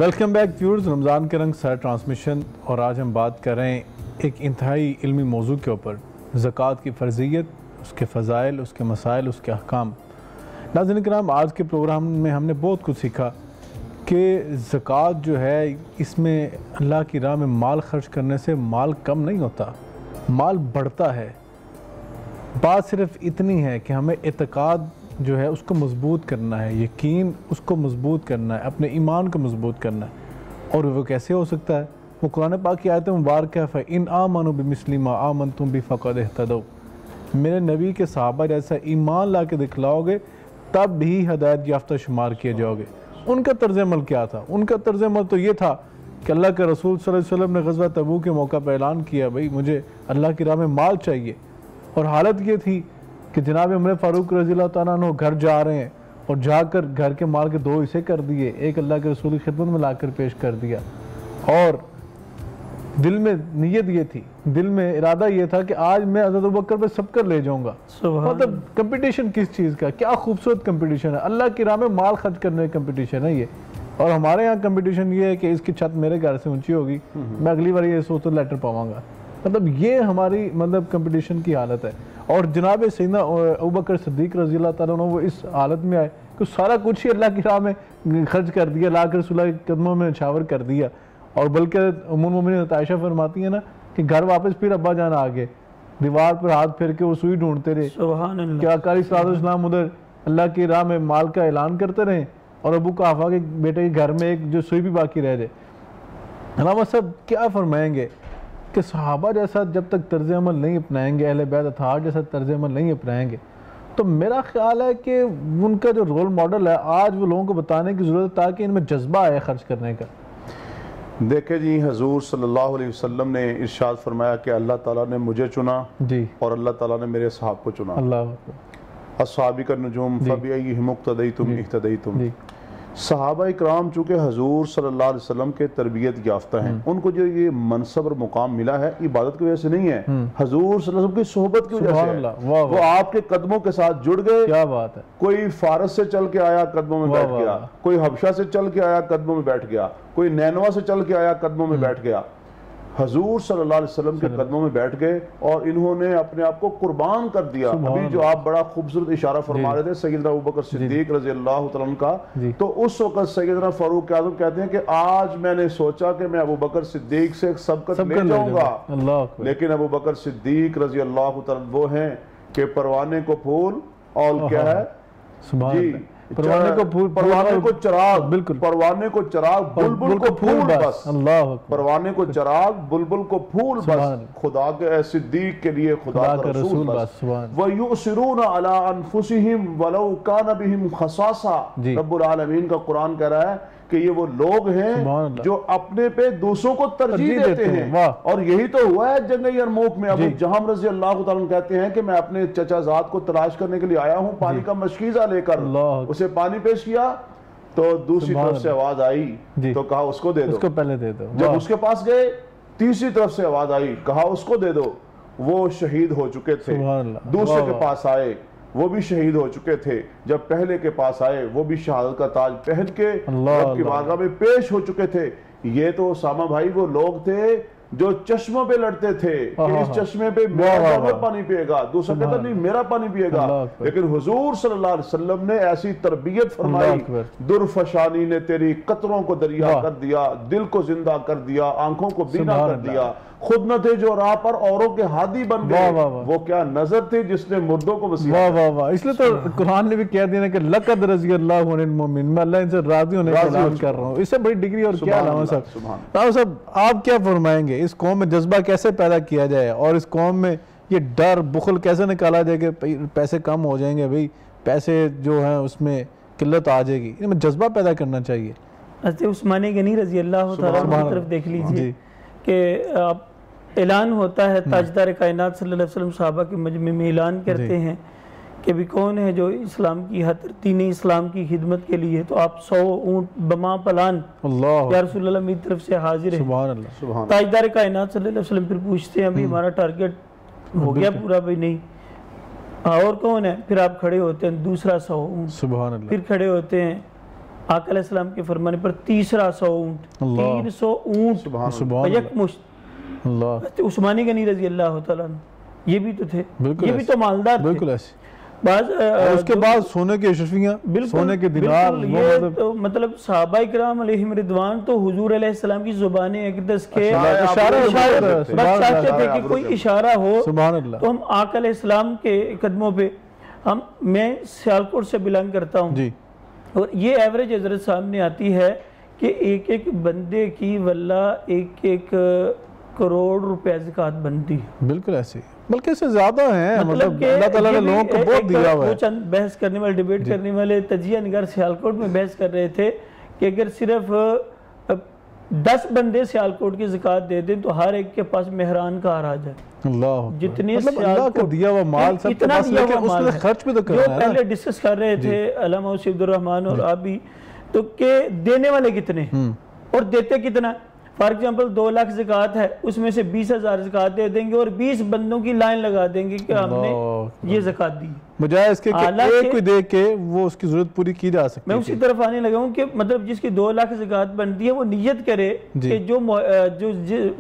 Welcome back viewers, Ramzan के रंग sir transmission. और आज हम बात कर रहे हैं एक इंतहाई इल्मी मौजू के ऊपर, ज़कात की फ़र्ज़ियत, उसके फ़ज़ाइल, उसके मसाइल, उसके अहकाम। नाज़रीन किराम, आज के प्रोग्राम में हमने बहुत कुछ सीखा कि ज़कात जो है, इसमें अल्लाह की राह में माल खर्च करने से माल कम नहीं होता, माल बढ़ता है। बात सिर्फ इतनी है कि हमें एतक़ाद जो है उसको मजबूत करना है, यकीन उसको मजबूत करना है, अपने ईमान को मजबूत करना है। और वो कैसे हो सकता है? वो कुरान पाक की आयत मुबारक है, इन आमनु बिमिस्लि मा आमनतुम बि फ़क़द इह्तदौ। मेरे नबी के सहाबा जैसा ईमान ला के दिखलाओगे तब भी हदायत याफ्ता शुमार किए जाओगे। उनका तर्ज अमल क्या था? उनका तर्ज अमल तो ये था कि अल्लाह के रसूल सल्लल्लाहु अलैहि वसल्लम ने ग़ज़वा तबूक के मौका पर ऐलान किया, भाई मुझे अल्लाह की राह में माल चाहिए। और हालत ये थी कि जनाब उमर फ़ारूक रज़ियल्लाहु ताला अन्हु घर जा रहे हैं और जाकर घर के माल के दो हिस्से कर दिए, एक अल्लाह के रसूल की खिदमत में लाकर पेश कर दिया। और दिल में नीयत ये थी, दिल में इरादा ये था कि आज मैं हज़रत अबू बकर पे सब कर ले जाऊंगा। मतलब कंपटीशन किस चीज़ का? क्या खूबसूरत कंपटीशन है, अल्लाह की राह में माल खर्च करने का कंपटीशन है ये। और हमारे यहाँ कंपटीशन ये है कि इसकी छत मेरे घर से ऊँची होगी, मैं अगली बार ये सोच तो लेटर पाऊँगा। मतलब ये हमारी कंपटीशन की हालत है। और जनाब सैयदना अबू बकर सिद्दीक़ रज़ियल्लाहु ताला अन्हु वो इस हालत में आए कि सारा कुछ ही अल्लाह की राह में खर्च कर दिया, ला कर रसूल के कदमों में निछावर कर दिया। और बल्कि उम्मुल मोमिनीन आयशा फरमाती है ना कि घर वापस फिर अब्बा जान आ गए, दीवार पर हाथ फेर के वो सुई ढूंढते रहे। क्या अकाली सलाम उधर अल्लाह की राह में माल का ऐलान करते रहे और अबू कहाफा के बेटे के घर में एक जो सुई भी बाकी रह जाए। अलामा साहब क्या फरमाएंगे कि सहाबा जैसा जब तक तर्ज अमल नहीं अपनाएंगे, अहले बैत अथहार जैसा तर्ज अमल नहीं अपनाएंगे, तो मेरा ख्याल है कि उनका जो रोल मॉडल है आज वो लोगों को बताने की ज़रूरत है ताकि इनमें जज्बा आए खर्च करने का। देखे जी, हजूर सल्लल्लाहु अलैहि वसल्लम ने इरशाद फरमाया कि अल्लाह ताला ने मुझे चुना जी और अल्लाह ताला ने मेरे सहाब को चुना। अल्लाह अस्हाबिका नजूम फबिअय्यिहिम मुक्तदैतुम इह्तदैतुम। सहाबा इकराम चूँकि हजूर सल्लल्लाहु अलैहि वसल्लम के तरबियत याफ्ता हैं, उनको जो ये मनसब और मुकाम मिला है इबादत की वजह से नहीं है, हजूर सल्लल्लाहु अलैहि वसल्लम की सोहबत की वजह से। वो आपके कदमों के साथ जुड़ गए। क्या बात है। कोई फारस से चल के आया, कदमों में बैठ गया, कोई हबशा से चल के आया, कदमों में बैठ गया, कोई नैनवा से चल के आया, कदमों में बैठ गया। हजूर सल्लल्लाहु अलैहि वसल्लम के कदमों में बैठ गए और इन्होंने अपने आप को कुर्बान कर दिया। अभी जो आप बड़ा खूबसूरत इशारा फरमा रहे थे सैयदना अबू बकर सिद्दीक रज़ियल्लाहु तआला अन्हु का, तो उस वक्त सैयदना फारूक आज़म कहते हैं कि आज मैंने सोचा कि मैं अबू बकर सिद्दीक से सबकत ले जाऊंगा, लेकिन अबू बकर सिद्दीक रज़ियल्लाहु तआला वो हैं कि परवाने को फूल और क्या है जी, परवाने को फूल, परवाने को चिराग, बिल्कुल परवाने को चिराग, बुलबुल को फूल बस। अल्लाह, परवाने को चिराग, बुलबुल को फूल बस। खुदा के सिद्दीक के लिए खुदा का रसूल बस। व युसिरूना अला अनफुसिहिम वलौ कान बिहिम खसासा। रब्बुल आलमीन का कुरान कह रहा है कि ये वो लोग हैं जो अपने पे दूसरों को तरजीह देते हैं। और यही तो हुआ है जंग यरमूक में। अबू जहम रज़ियल्लाहु ताला कहते हैं कि मैं अपने चचाजाद को तलाश करने के लिए आया हूँ पानी का मशकीज़ा लेकर। उसे पानी पेश किया तो दूसरी तरफ से आवाज आई तो कहा उसको दे दो, उसको पहले दे दो। जब उसके पास गए तीसरी तरफ से आवाज आई, कहा उसको दे दो। वो शहीद हो चुके थे। दूसरे के पास आए, वो भी शहीद हो चुके थे। जब पहले के पास आए वो भी शहादत का ताज पहन के रब की बारगाह में पेश हो चुके थे। ये तो उसामा भाई वो लोग थे जो चश्मों पे लड़ते थे कि इस चश्मे पे मेरा जानवर पानी पिएगा, दूसरा कहता नहीं मेरा पानी पिएगा। लेकिन हुजूर सल्लल्लाहु अलैहि वसल्लम ने ऐसी तरबियत फरमाई, दुर्फशानी ने तेरी कतरों को दरिया कर दिया, दिल को जिंदा कर दिया, आंखों को बीना कर दिया। खुद न थे जो राह पर औरों के हादी बन गए। वो क्या नजर थी जिसने मुर्दों को वाह वाह वाह। इसलिए तो कुरान ने भी कह दिया कि लक़द रज़ियल्लाहु अनिल मोमिन, मैं अल्लाह इनसे राजी होने का ऐलान कर रहा हूँ। इससे बड़ी डिग्री और क्या लाऊं साहब। आप क्या फरमाएंगे, इस कौम में जज्बा कैसे पैदा किया जाए और इस कौम में ये डर बुखल कैसे निकाला जाए कि पैसे कम हो जाएंगे, भाई पैसे जो है उसमें किल्लत आ जाएगी, इनमें जज्बा पैदा करना चाहिए। हज़रत उस्मान गनी रज़ियल्लाहु ताला अन्हु की तरफ देख लीजिए कि ऐलान होता है, ताजदार कायनात सल्लल्लाहु अलैहि वसल्लम सहाबा के मजमे में ऐलान करते हैं कि भी कौन है जो इस्लाम की दीन इस्लाम की खिदमत के लिए, तो आप 100 ऊँट बमा पलान या रसूल अल्लाह मेरी तरफ से हाजिर है। ताजदार कायनात सल्लल्लाहु अलैहि वसल्लम फिर पूछते हैं अभी हमारा टारगेट हो गया पूरा? भाई नहीं, और कौन है? फिर आप खड़े होते हैं दूसरा 100 ऊँट, फिर खड़े होते हैं आका अलैहिस्सलाम के फरमाने पर 300 ऊँट 300 ऊँट यकमुश्त उस्मानी गनी रजी अल्लाह तआला ये भी तो थे, ये भी तो मालदार थे। बिल्कुल ऐसे उसके बाद सोने के अशरफियां, सोने के दिनार, ये तो मतलब सहाबा किराम अलैहिम रिदवान तो हुजूर अलैहिस्सलाम की ज़ुबान अक़दस के चाहते थे कि कोई इशारा हो तो हम आका अलैहिस्सलाम के कदमों पे मैं सियालकोट से बिलोंग करता हूँ और ये एवरेज हजरत सामने आती है कि एक एक बंदे की वल्ला 1-1 करोड़ रुपए ज़कात बनती है। बिल्कुल ऐसे, बल्कि इससे ज्यादा है, मतलब अल्लाह ताला ने लोगों को बहुत दिया हुआ है। चंद बहस करने वाले, डिबेट करने वाले तजिया निगार सियालकोट में बहस कर रहे थे कि अगर सिर्फ 10 बंदे सियालकोट की ज़कात दे दें तो हर एक के पास मेहरान का आ जाए। अल्लाह, जितने मतलब अल्लाह का दिया हुआ माल सब इतना दिया हुआ माल है, खर्च भी तो करना है। जो पहले डिस्कस कर रहे थे अल्लामा अब्दुल रहमान और आप भी, तो के देने वाले कितने और देते कितना। फॉर एग्जाम्पल 2 लाख ज़कात है, उसमें से 20,000 ज़कात दे देंगे और 20 बंदों की लाइन लगा देंगे कि हमने ये ज़कात दी, बजाय इसके एक कोई दे के वो उसकी जरूरत पूरी की जा सकती है। मैं उसी तरफ आने लगा हूँ कि मतलब जिसकी 2 लाख ज़कात बनती है वो नियत करे कि जो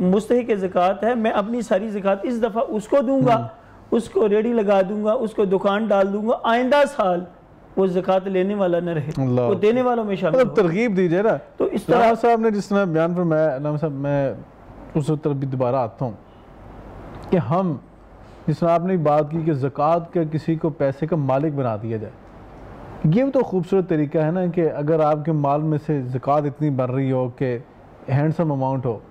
मुस्तहिक ज़कात है मैं अपनी सारी ज़कात इस दफ़ा उसको दूंगा, उसको रेडी लगा दूंगा, उसको दुकान डाल दूंगा, आइंदा साल वो ज़कात लेने वाला न रहे, वो देने वालों में शामिल। मतलब तरगीब दीजिए ना। तो इस तरह साहब ने जिस तरह बयान पर मैं साहब मैं उस तरफ भी दोबारा आता हूँ कि हम जिस तरह आपने बात की कि ज़कात का किसी को पैसे का मालिक बना दिया जाए, ये भी तो खूबसूरत तरीका है ना कि अगर आपके माल में से ज़कात इतनी बन रही हो कि हैंडसम अमाउंट हो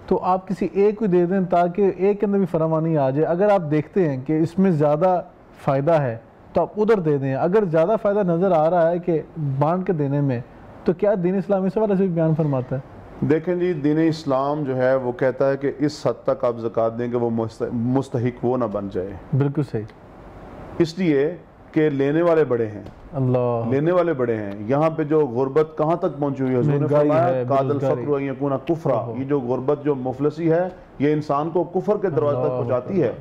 तो आप किसी एक को दे दें ताकि एक के अंदर भी फरामानी आ जाए। अगर आप देखते हैं कि इसमें ज़्यादा फ़ायदा है तो आप उधर दे दें, अगर ज़्यादा फ़ायदा नज़र आ रहा है कि बांट के देने में, तो क्या दीन इस्लाम इस वाले से भी बयान फरमाता है? देखें जी, दीन इस्लाम जो है वो कहता है कि इस हद तक आप ज़कात देंगे वो मुस्तहिक वो ना बन जाए। बिल्कुल सही, इसलिए कि लेने वाले बड़े हैं, अल्लाह लेने वाले बड़े हैं। यहाँ पे जो गुर्बत कहाँ तक पहुँची हुई है, कादल फक्र यकूना कुफ्रा, ये जो गुर्बत जो मुफलसी है ये इंसान को कुफर के दरवाजे तक पहुँचाती है।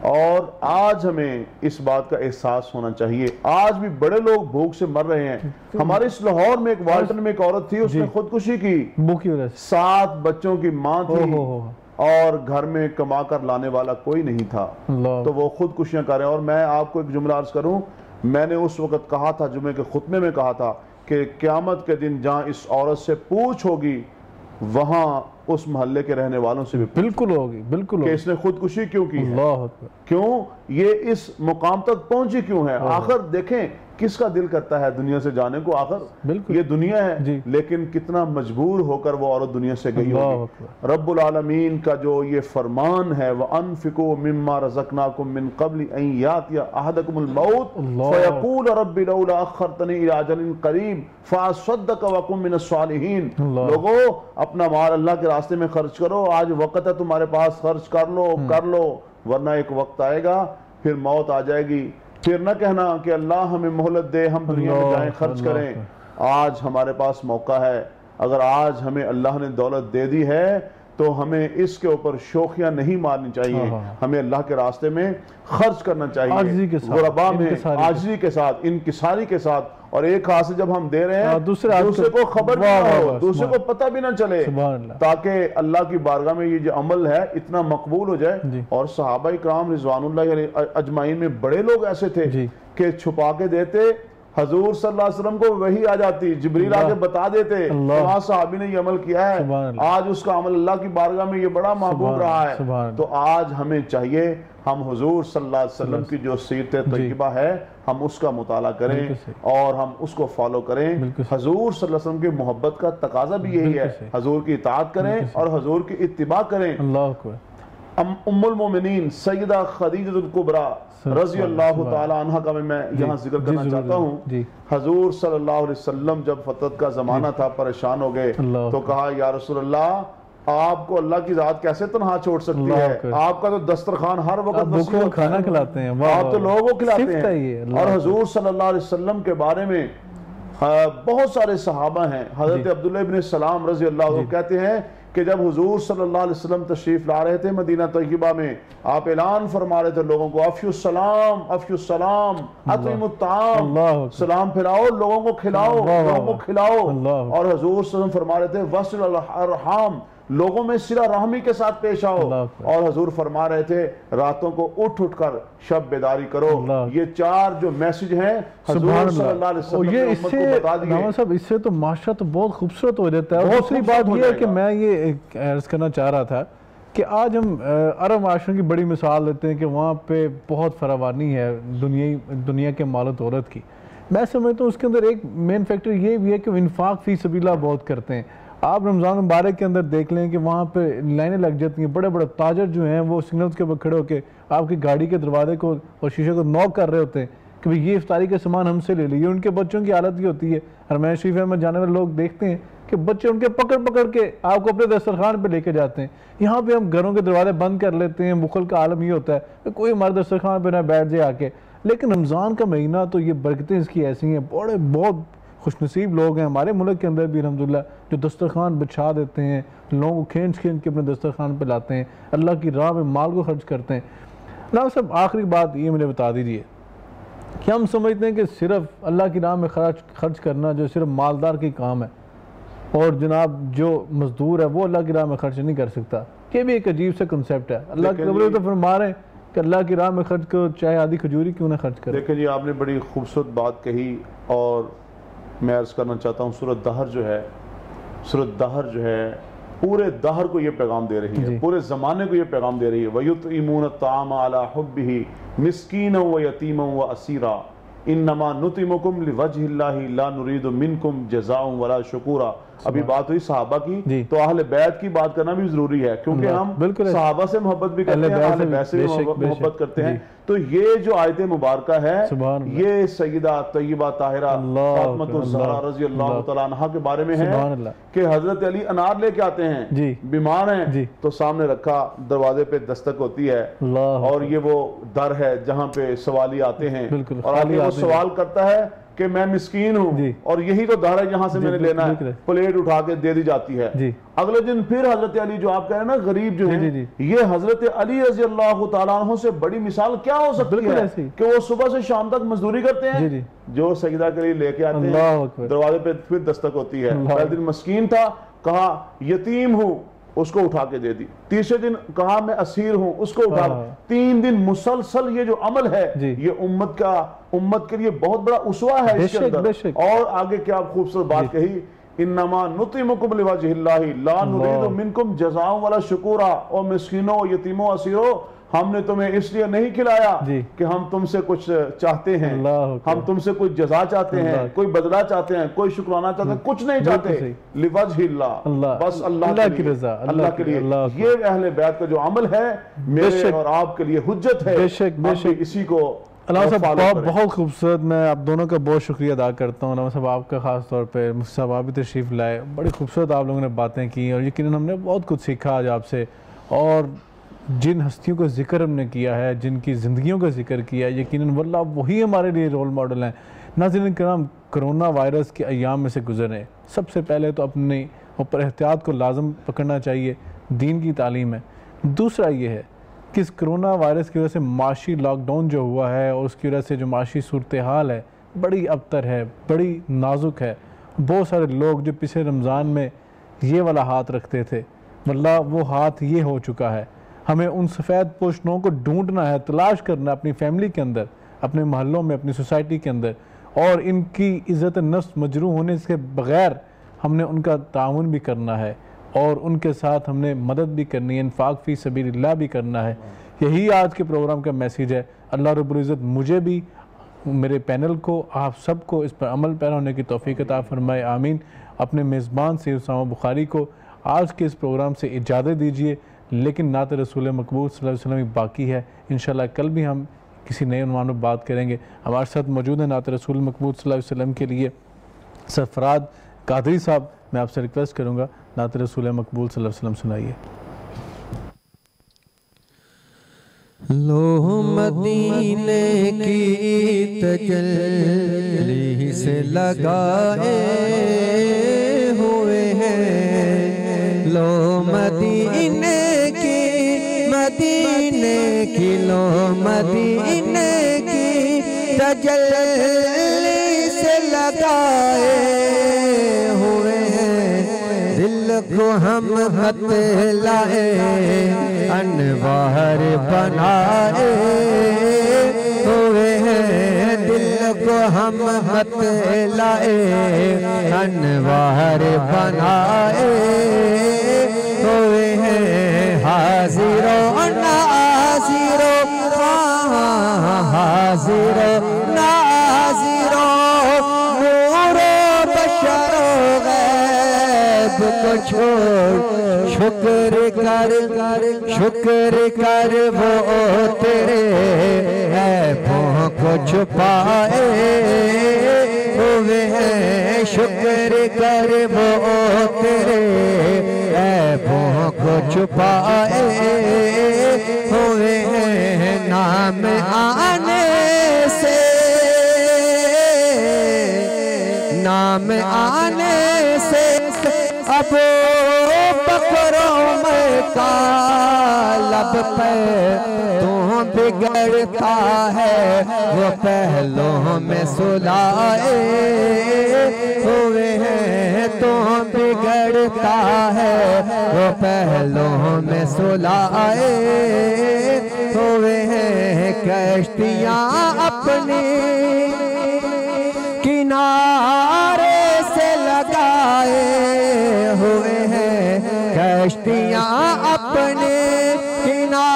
और आज हमें इस बात का एहसास होना चाहिए, आज भी बड़े लोग भूख से मर रहे हैं। हमारे इस लाहौर में एक वाल्टन में एक औरत थी, उसने खुदकुशी की, भूख की वजह से 7 बच्चों की माँ थी और घर में कमा कर लाने वाला कोई नहीं था, तो वो खुदकुशियां कर रहे हैं। और मैं आपको एक जुमला अर्ज करूं, मैंने उस वक्त कहा था, जुमे के खुतबे में कहा था कि क़यामत के दिन जहां इस औरत से पूछ होगी वहां उस मोहल्ले के रहने वालों से भी बिल्कुल होगी, बिल्कुल कि इसने खुदकुशी क्यों की है, क्यों ये इस मुकाम तक पहुंची क्यों है। आखिर देखें किसका दिल करता है दुनिया से जाने को, आखिर ये दुनिया है, लेकिन कितना मजबूर होकर वो औरत दुनिया से गई होगी। रब्बुल आलमीन का जो ये फरमान है, व अनफिकू मिम्मा रज़क़नाकुम मिन क़ब्ल अन यातिया अहदकुमुल मौत फ़यक़ूल रब्बी लौला अख़्ख़रतनी इला अजलिन क़रीब फ़असद्दक़ व अकुन मिनस सालिहीन। लोगों, अपना माल अल्लाह के रास्ते में खर्च करो, आज वक़्त है तुम्हारे पास, खर्च कर लो, वरना एक वक्त आएगा फिर मौत आ जाएगी, फिर न कहना कि अल्लाह हमें मोहलत दे, हम दुनिया में जाएं खर्च करें। आज हमारे पास मौका है, अगर आज हमें अल्लाह ने दौलत दे दी है तो हमें इसके ऊपर शोखियां नहीं मारनी चाहिए, हमें अल्लाह के रास्ते में खर्च करना चाहिए, गुरबा में आजिज़ी के साथ, इनकिसारी के साथ। और एक हाथ से जब हम दे रहे हैं दूसरे को खबर भी ना हो, दूसरे को पता भी ना चले, ताकि अल्लाह की बारगाह में ये जो अमल है इतना मकबूल हो जाए। और सहाबा इकराम रिज़वानुल्लाह अजमाइन में बड़े लोग ऐसे थे कि छुपा के देते, हजूर सल्लल्लाहु अलैहि वसल्लम को वही आ जाती, जिब्रील आके बता देते वहां सहाबी ने ये अमल किया है, आज उसका अमल अल्लाह की बारगाह में ये बड़ा महबूब रहा है। तो आज हमें चाहिए हम हुजूर सल्लल्लाहु अलैहि वसल्लम की जो सीरत तय्यबा है हम उसका मुताला करें और हम उसको फॉलो करें। हजूर सल्लल्लाहु अलैहि वसल्लम की मोहब्बत का तकाजा भी यही है, हजूर की इताअत करें और हजूर की इत्तिबा करें। उम्मुल मोमिनीन सैयदा खदीजतुल कुबरा रज़ी अल्लाह तआला अन्हा का मैं यहाँ जिक्र करना चाहता हूँ। हजूर सल्लल्लाहु अलैहि वसल्लम जब फतरत का जमाना था, परेशान हो गए तो कहा या रसूल अल्लाह, आपको अल्लाह की ज़ात कैसे तन्हा छोड़ सकती है, आपका तो दस्तरखान हर वक्त खाना खिलाते हैं, आप तो लोगों को खिलाते हैं। और हजूर सल्लल्लाहु अलैहि वसल्लम के बारे में बहुत सारे सहाबा हैं, हजरत अब्दुल्लाह इब्न सलाम रज़ी अल्लाह कहते हैं कि जब हुजूर सल्लल्लाहु अलैहि वसल्लम तशरीफ ला रहे थे मदीना तय्यबा में, आप ऐलान फरमा रहे थे लोगों को, अफ़शुस्सलाम अफ़शुस्सलाम अतिमुत्ताम, सलाम फैलाओ, लोगों को खिलाओ, लोगों को खिलाओ। और हुजूर सल्लल्लाहु अलैहि वसल्लम फरमा रहे थे वस्ल अर्हम, लोगों में सिला रहमी के साथ पेश आओ। और हजूर फरमा रहे थे रातों को उठ उठ कर शब बेदारी करो। ये चार जो मैसेज हैं हजूर सल्लल्लाहु अलैहि वसल्लम ने उम्मत को बता दिए। साहब इससे तो माशरा तो बहुत खूबसूरत हो जाता है। दूसरी बात ये है कि मैं ये अर्ज करना चाह रहा था कि आज हम अरब माशरों की बड़ी मिसाल देते हैं कि वहाँ पे बहुत फरावानी है दुनिया के माल दौलत की। मैं समझता हूँ उसके अंदर एक मेन फैक्टर ये भी है कि इन्फाक फी सबीला बहुत करते हैं। आप रमज़ान मुबारक के अंदर देख लें कि वहाँ पे लाइनें लग जाती हैं, बड़े बड़े ताजर जो हैं वो सिग्नल्स के ऊपर खड़े होकर आपकी गाड़ी के दरवाजे को और शीशे को नॉक कर रहे होते हैं कि भाई ये इफ्तारी का सामान हमसे ले लीजिए। उनके बच्चों की हालत ये होती है, हरमैन शरीफ में जाने वाले लोग देखते हैं कि बच्चे उनके पकड़ पकड़ के आपको अपने दस्तरखान पर लेके जाते हैं। यहाँ पर हम घरों के दरवाजे बंद कर लेते हैं, मुखल का आलम ये होता है कोई हमारे दस्तरखान पर ना बैठ जाए आके। लेकिन रमज़ान का महीना तो ये बरकतें इसकी ऐसी हैं, बड़े बहुत खुशनसीब लोग हैं हमारे मुल्क के अंदर भी अल्हम्दुलिल्लाह जो दस्तरखान बिछा देते हैं, लोगों को खींच खींच के अपने दस्तरखान पे लाते हैं, अल्लाह की राह में माल को खर्च करते हैं। ना सब आखिरी बात ये मुझे बता दीजिए कि हम समझते हैं कि सिर्फ अल्लाह की राह में खर्च करना जो सिर्फ मालदार की काम है और जनाब जो मजदूर है वो अल्लाह की राह में खर्च नहीं कर सकता। ये भी एक अजीब सा कंसेप्ट है। अल्लाह के रसूल तो फरमा रहे हैं कि अल्लाह की राह में खर्च करो, चाहे आधी खजूरी क्यों ना खर्च करो। देखिए जी, आपने बड़ी खूबसूरत बात कही और मैं अर्ज़ करना चाहता हूँ सूरत दहर जो है पूरे दहर को ये पैगाम दे रही है, पूरे ज़माने को ये पैगाम दे रही है। वयुतइमून अत्ताम अला हुब्बिही मिस्कीना व यतीमा व असीरा इन्नमा नुतिमुकुम लिवजहिल्लाहि ला नुरीदु मिनकुम जज़ाअन वला शुकूरा। अभी बात हुई सहाबा की, तो अहले बैत की बात करना भी जरूरी है क्योंकि हम सहाबा से मोहब्बत भी करते हैं, अहले बैत से मोहब्बत करते हैं। तो ये जो आयत मुबारक है ये सैयदा तय्यबा ताहिरा फातिमा ज़हरा रज़ी अल्लाह तआला अन्हा के बारे में है कि हजरत अली अनार लेके आते हैं, बीमार हैं, तो सामने रखा, दरवाजे पे दस्तक होती है और ये वो दर है जहाँ पे सवाली आते हैं और आगे वो सवाल करता है कि मैं मिस्कीन हूँ और यही तो दर है यहाँ से मैंने लेना है, प्लेट उठा के दे दी जाती है। अगले दिन फिर हजरत अली जो आप कह रहे हैं ना गरीब जो है, ये हजरत अली रज़ी अल्लाह तआला अन्हु से बड़ी मिसाल क्या हो सकती है कि वो सुबह से शाम तक मजदूरी करते हैं, जो सजदा के लिए लेके आते हैं, दरवाजे पे फिर दस्तक होती है। पहले दिन मस्कीन था, कहा यतीम हूँ, उसको उठा के दे दी। तीसरे दिन कहा मैं असीर हूं, उसको उठा। 3 दिन मुसलसल ये जो अमल है ये उम्मत के लिए बहुत बड़ा उसवा है इसके अंदर। और आगे क्या खूबसूरत बात कही, इन्नमा नुतिमुकुम लिवजहिल्लाहि ला नुरीदु मिनकुम जज़ाअन वला शुकूरा। और मिस्कीनों, यतीमों, असीरों, हमने तुम्हें इसलिए नहीं खिलाया कि हम तुमसे कुछ चाहते हैं, हम तुमसे कुछ जज़ा चाहते हैं, कोई बदला चाहते हैं, कोई शुक्राना चाहते हैं, कुछ नहीं चाहते, लिवजहिल्लाह, बस अल्लाह की रज़ा, अल्लाह के लिए। ये अहले बैत का जो अमल है मेरे और आपके लिए हुज्जत है। बेशक इसी को अल्लाह साहब बहुत खूबसूरत। मैं आप दोनों का बहुत शुक्रिया अदा करता हूँ। साहब आपका ख़ास तौर पे मुफ्ती साहब आप भी तशरीफ़ लाए, बड़ी खूबसूरत आप लोगों ने बातें की और यकीनन हमने बहुत कुछ सीखा आज आपसे। और जिन हस्तियों का जिक्र हमने किया है, जिनकी ज़िंदगियों का जिक्र किया है, यकीनन वल्लाह वही हमारे लिए रोल मॉडल हैं। नाज़रीन किराम, कोरोना वायरस के अय्याम में से गुजरे, सबसे पहले तो अपने ऊपर एहतियात को लाजम पकड़ना चाहिए, दीन की तालीम है। दूसरा ये है कि इस कोरोना वायरस की वजह से माशी लॉकडाउन जो हुआ है और उसकी वजह से जो माशी सूरत हाल है बड़ी अबतर है, बड़ी नाजुक है। बहुत सारे लोग जो पिछले रमज़ान में ये वाला हाथ रखते थे, वल्लाह वो हाथ ये हो चुका है। हमें उन सफ़ेद पोशनों को ढूंढना है, तलाश करना अपनी फैमिली के अंदर, अपने महल्लों में, अपनी सोसाइटी के अंदर, और इनकी इज़्ज़त नफ्स मजरू होने के बग़ैर हमने उनका ताउन भी करना है और उनके साथ हमने मदद भी करनी है, इन्फाक फ़ी सबीलिल्लाह भी करना है। यही आज के प्रोग्राम का मैसेज है। अल्लाह रब्बुल इज़्ज़त मुझे भी, मेरे पैनल को, आप सबको इस पर अमल पैरा होने की तौफ़ीक़ अता फ़रमाए, आमीन। अपने मेज़बान सैयद उसामा बुखारी को आज के इस प्रोग्राम से इजाज़त दीजिए, लेकिन नात रसूल मकबूल सल्लल्लाहु अलैहि वसल्लम बाकी है। इंशाअल्लाह कल भी हम किसी नए उन्वान पर बात करेंगे। हमारे साथ मौजूद है नात रसूल मकबूल सल्लल्लाहु अलैहि वसल्लम के लिए सरफराज कादरी साहब। मैं आपसे रिक्वेस्ट करूँगा नात रसूल मकबूल सल्लल्लाहु अलैहि वसल्लम सुनाइए। लो मदीने की तजल्ली से लगाए हुए हैं, लो मदीने की, मदीने की लो मदीने की तजल्ली से लगाए हुए हैं दिल को हम बतलाए, अनवार बनाए हुए हैं दिल को हम बतलाए, अनवार बनाए हुए हैं हाजिरो नाजिरो, हाजिरो नाजिरो, नूरो बशरो गैब को छोड़ शुक्र कर वो तेरे ऐबों को छुपाए हुए हैं, शुक्र कर वो तेरे ऐबों को छुपाए हुए हैं। नाम आने से, नाम आने से अब बकरों में का लब पे तू बिगड़ता है, वो पहलों में सुलाए हुए हैं, तू बिगड़ता है वो पहलों में सुलाए हुए हैं। कश्तियाँ अपनी किनारे से लगाए हुए हैं, कश्तियाँ अपने किनारे